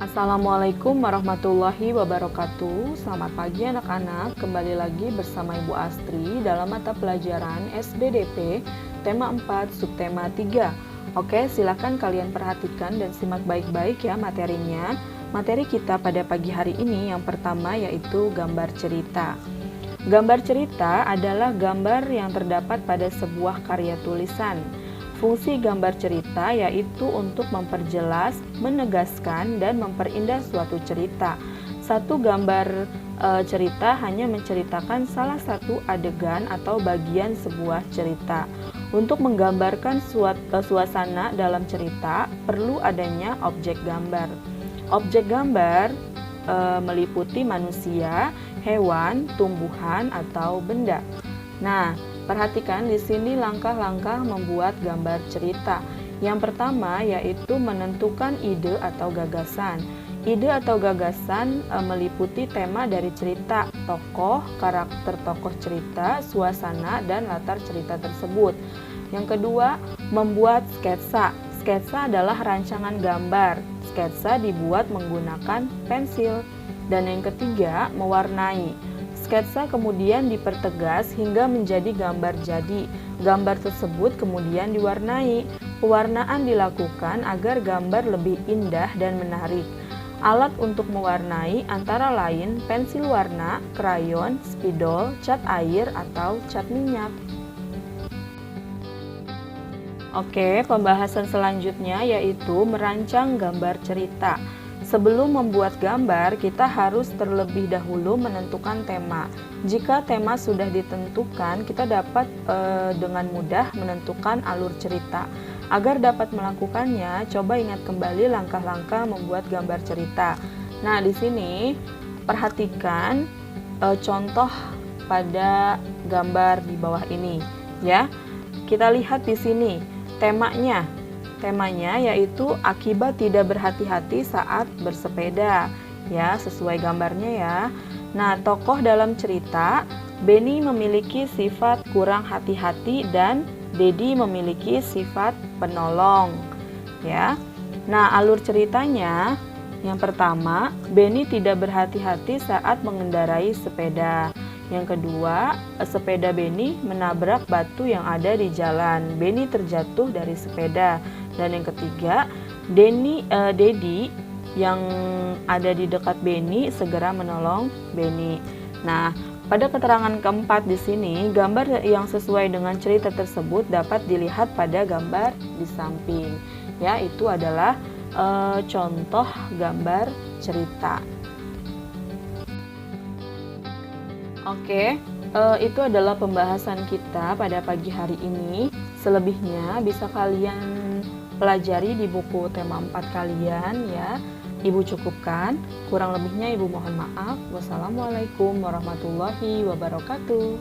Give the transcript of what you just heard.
Assalamualaikum warahmatullahi wabarakatuh. Selamat pagi anak-anak, kembali lagi bersama Ibu Astri dalam mata pelajaran SBDP tema 4 subtema 3. Oke, silakan kalian perhatikan dan simak baik-baik ya materinya. Materi kita pada pagi hari ini yang pertama yaitu gambar cerita. Gambar cerita adalah gambar yang terdapat pada sebuah karya tulisan. Fungsi gambar cerita yaitu untuk memperjelas, menegaskan, dan memperindah suatu cerita. Satu gambar cerita hanya menceritakan salah satu adegan atau bagian sebuah cerita. Untuk menggambarkan suasana dalam cerita, perlu adanya objek gambar. Objek gambar meliputi manusia, hewan, tumbuhan, atau benda. Nah, perhatikan di sini langkah-langkah membuat gambar cerita. Yang pertama yaitu menentukan ide atau gagasan. Ide atau gagasan meliputi tema dari cerita, tokoh, karakter tokoh cerita, suasana, dan latar cerita tersebut. Yang kedua, membuat sketsa. Sketsa adalah rancangan gambar. Sketsa dibuat menggunakan pensil. Dan yang ketiga, mewarnai. Sketsa kemudian dipertegas hingga menjadi gambar jadi. Gambar tersebut kemudian diwarnai. Pewarnaan dilakukan agar gambar lebih indah dan menarik. Alat untuk mewarnai antara lain pensil warna, krayon, spidol, cat air, atau cat minyak. Oke, pembahasan selanjutnya yaitu merancang gambar cerita. Sebelum membuat gambar, kita harus terlebih dahulu menentukan tema. Jika tema sudah ditentukan, kita dapat dengan mudah menentukan alur cerita. Agar dapat melakukannya, coba ingat kembali langkah-langkah membuat gambar cerita. Nah, di sini perhatikan contoh pada gambar di bawah ini, ya. Kita lihat di sini temanya. Temanya yaitu akibat tidak berhati-hati saat bersepeda, ya, sesuai gambarnya ya. Nah, tokoh dalam cerita, Benny memiliki sifat kurang hati-hati dan Dedi memiliki sifat penolong, ya. Nah, alur ceritanya yang pertama, Benny tidak berhati-hati saat mengendarai sepeda. Yang kedua, sepeda Benny menabrak batu yang ada di jalan. Benny terjatuh dari sepeda. Dan yang ketiga, Dedi yang ada di dekat Benny segera menolong Benny. Nah, pada keterangan keempat di sini, gambar yang sesuai dengan cerita tersebut dapat dilihat pada gambar di samping. Ya, itu adalah contoh gambar cerita. Oke, itu adalah pembahasan kita pada pagi hari ini. Selebihnya bisa kalian pelajari di buku tema 4 kalian ya. Ibu cukupkan, kurang lebihnya Ibu mohon maaf. Wassalamualaikum warahmatullahi wabarakatuh.